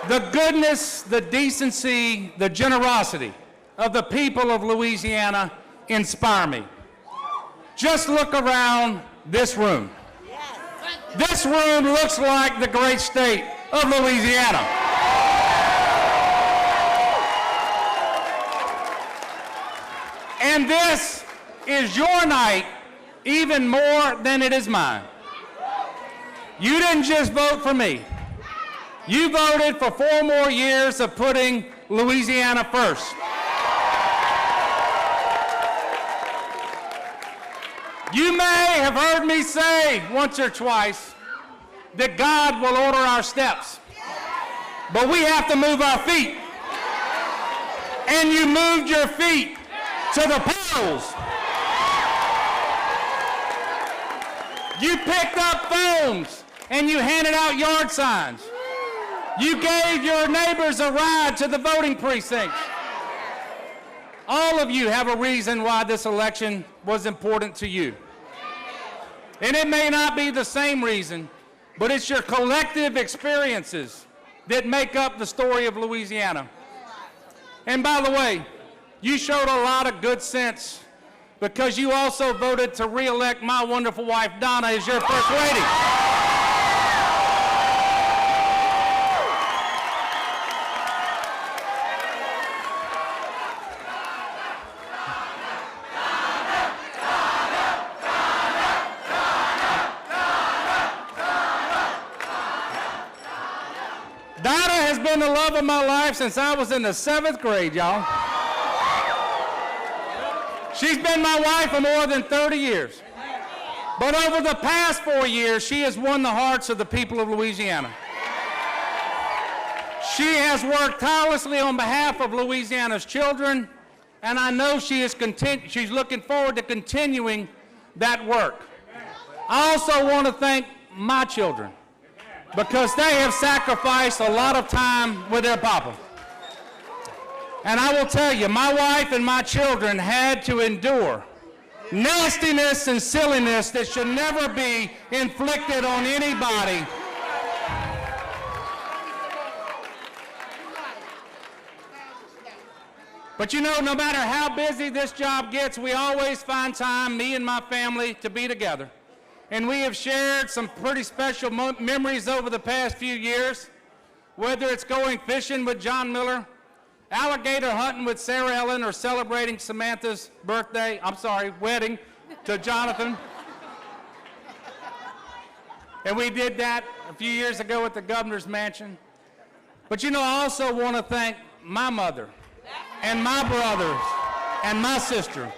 The goodness, the decency, the generosity of the people of Louisiana inspire me. Just look around this room. This room looks like the great state of Louisiana. And this is your night even more than it is mine. You didn't just vote for me. You voted for 4 more years of putting Louisiana first. You may have heard me say once or twice that God will order our steps, but we have to move our feet. And you moved your feet to the polls. You picked up phones and you handed out yard signs. You gave your neighbors a ride to the voting precincts. All of you have a reason why this election was important to you. And it may not be the same reason, but it's your collective experiences that make up the story of Louisiana. And by the way, you showed a lot of good sense because you also voted to re-elect my wonderful wife, Donna, as your First Lady. Donna has been the love of my life since I was in the 7th grade, y'all. She's been my wife for more than 30 years. But over the past 4 years, she has won the hearts of the people of Louisiana. She has worked tirelessly on behalf of Louisiana's children, and I know she's looking forward to continuing that work. I also want to thank my children, because they have sacrificed a lot of time with their papa. And I will tell you, my wife and my children had to endure nastiness and silliness that should never be inflicted on anybody. But you know, no matter how busy this job gets, we always find time, me and my family, to be together. And we have shared some pretty special memories over the past few years, whether it's going fishing with John Miller, alligator hunting with Sarah Ellen, or celebrating Samantha's wedding to Jonathan. And we did that a few years ago at the governor's mansion. But you know, I also want to thank my mother and my brothers and my sister.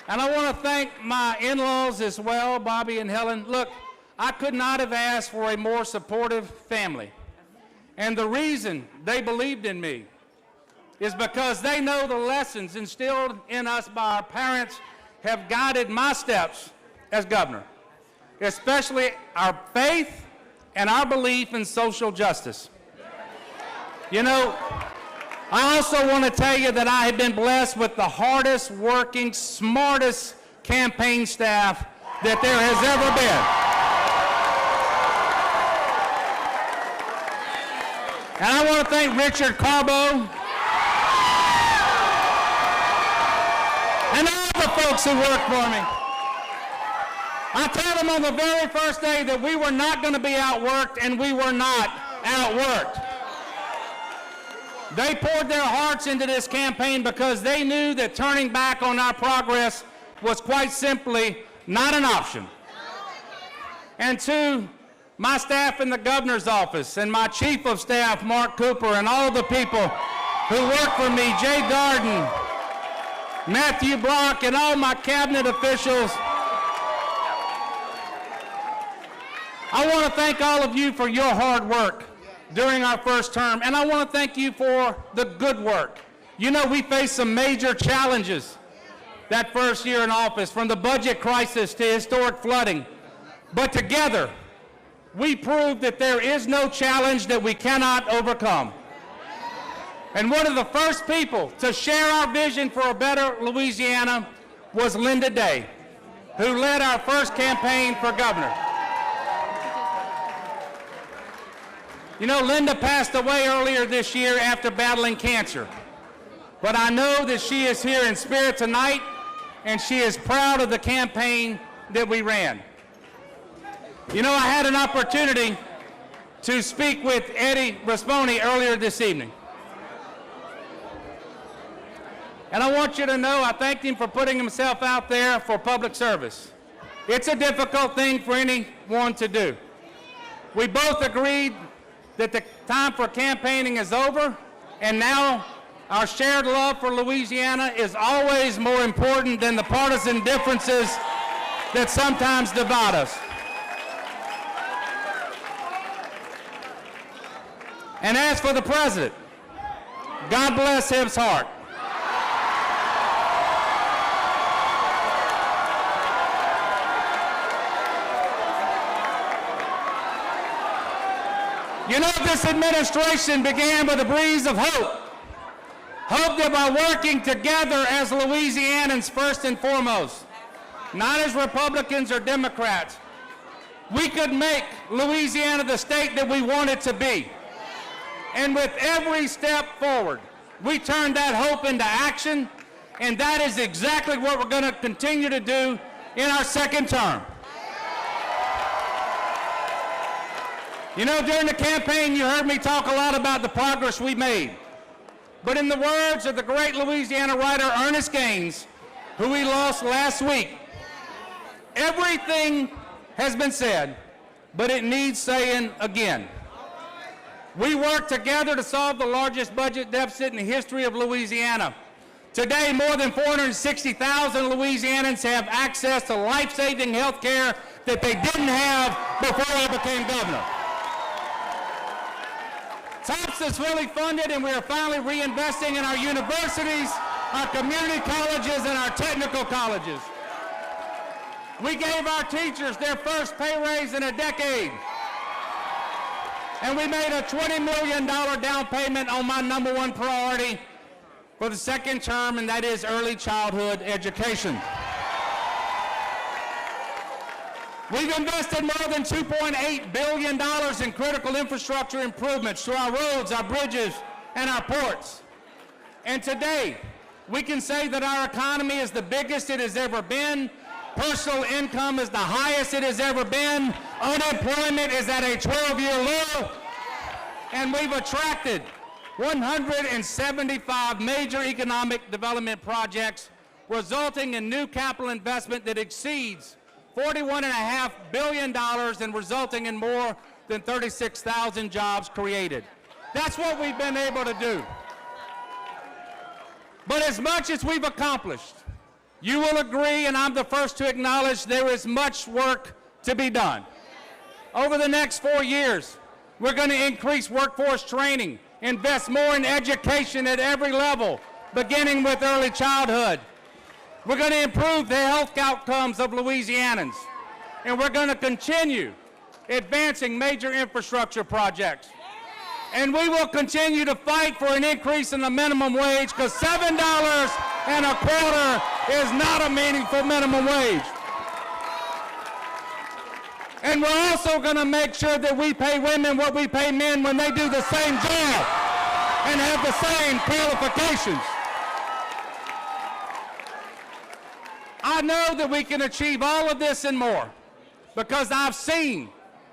And I want to thank my in-laws as well, Bobby and Helen. Look, I could not have asked for a more supportive family. And the reason they believed in me is because they know the lessons instilled in us by our parents have guided my steps as governor, especially our faith and our belief in social justice. You know, I also want to tell you that I have been blessed with the hardest working, smartest campaign staff that there has ever been. And I want to thank Richard Carbo and all the folks who work for me. I told them on the very first day that we were not going to be outworked, and we were not outworked. They poured their hearts into this campaign because they knew that turning back on our progress was quite simply not an option. And to my staff in the governor's office and my chief of staff, Mark Cooper, and all the people who work for me, Jay Darden, Matthew Brock, and all my cabinet officials, I want to thank all of you for your hard work during our first term, and I want to thank you for the good work. You know, we faced some major challenges that first year in office, from the budget crisis to historic flooding, but together, we proved that there is no challenge that we cannot overcome. And one of the first people to share our vision for a better Louisiana was Linda Day, who led our first campaign for governor. You know, Linda passed away earlier this year after battling cancer. But I know that she is here in spirit tonight, and she is proud of the campaign that we ran. You know, I had an opportunity to speak with Eddie Rispone earlier this evening. And I want you to know I thanked him for putting himself out there for public service. It's a difficult thing for anyone to do. We both agreed that the time for campaigning is over, and now our shared love for Louisiana is always more important than the partisan differences that sometimes divide us. And as for the president, God bless his heart. You know, this administration began with a breeze of hope. Hope that by working together as Louisianans first and foremost, not as Republicans or Democrats, we could make Louisiana the state that we want it to be. And with every step forward, we turned that hope into action, and that is exactly what we're going to continue to do in our second term. You know, during the campaign, you heard me talk a lot about the progress we made. But in the words of the great Louisiana writer Ernest Gaines, who we lost last week, everything has been said, but it needs saying again. We worked together to solve the largest budget deficit in the history of Louisiana. Today, more than 460,000 Louisianans have access to life-saving health care that they didn't have before I became governor. TOPS is fully funded, and we are finally reinvesting in our universities, our community colleges, and our technical colleges. We gave our teachers their first pay raise in a decade. And we made a $20 million down payment on my #1 priority for the second term, and that is early childhood education. We've invested more than $2.8 billion in critical infrastructure improvements to our roads, our bridges, and our ports. And today, we can say that our economy is the biggest it has ever been. Personal income is the highest it has ever been. Unemployment is at a 12-year low. And we've attracted 175 major economic development projects, resulting in new capital investment that exceeds $41.5 billion and resulting in more than 36,000 jobs created. That's what we've been able to do. But as much as we've accomplished, you will agree, and I'm the first to acknowledge, there is much work to be done. Over the next 4 years, we're going to increase workforce training, invest more in education at every level, beginning with early childhood. We're going to improve the health outcomes of Louisianans, and we're going to continue advancing major infrastructure projects. And we will continue to fight for an increase in the minimum wage, because $7.25 is not a meaningful minimum wage. And we're also going to make sure that we pay women what we pay men when they do the same job and have the same qualifications. I know that we can achieve all of this and more because I've seen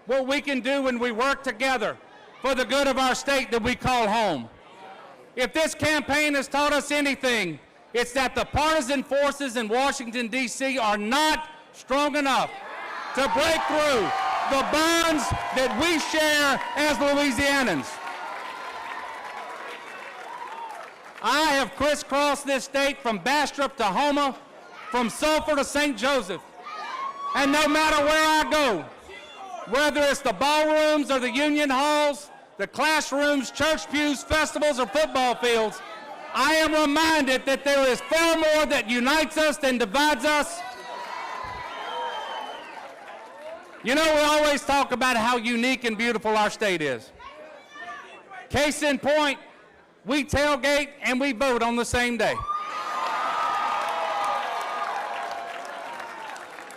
what we can do when we work together for the good of our state that we call home. If this campaign has taught us anything, it's that the partisan forces in Washington, D.C. are not strong enough to break through the bonds that we share as Louisianans. I have crisscrossed this state from Bastrop to Houma, from Sulphur to St. Joseph. And no matter where I go, whether it's the ballrooms or the union halls, the classrooms, church pews, festivals, or football fields, I am reminded that there is far more that unites us than divides us. You know, we always talk about how unique and beautiful our state is. Case in point, we tailgate and we vote on the same day.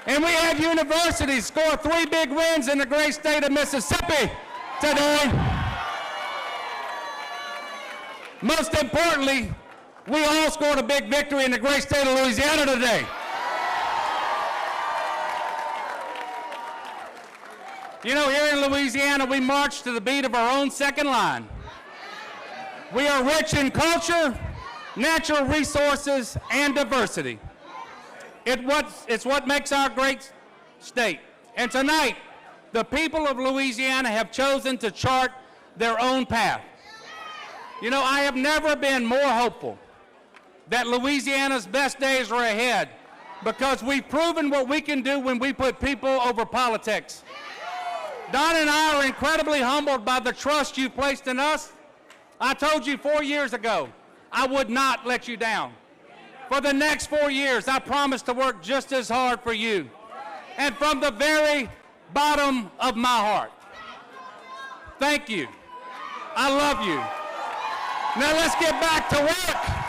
And we had universities score 3 big wins in the great state of Mississippi today. Most importantly, we all scored a big victory in the great state of Louisiana today. You know, here in Louisiana, we march to the beat of our own second line. We are rich in culture, natural resources, and diversity. It's what makes our great state. And tonight, the people of Louisiana have chosen to chart their own path. You know, I have never been more hopeful that Louisiana's best days are ahead because we've proven what we can do when we put people over politics. Don and I are incredibly humbled by the trust you've placed in us. I told you 4 years ago, I would not let you down. For the next 4 years, I promise to work just as hard for you. And from the very bottom of my heart, thank you. I love you. Now let's get back to work.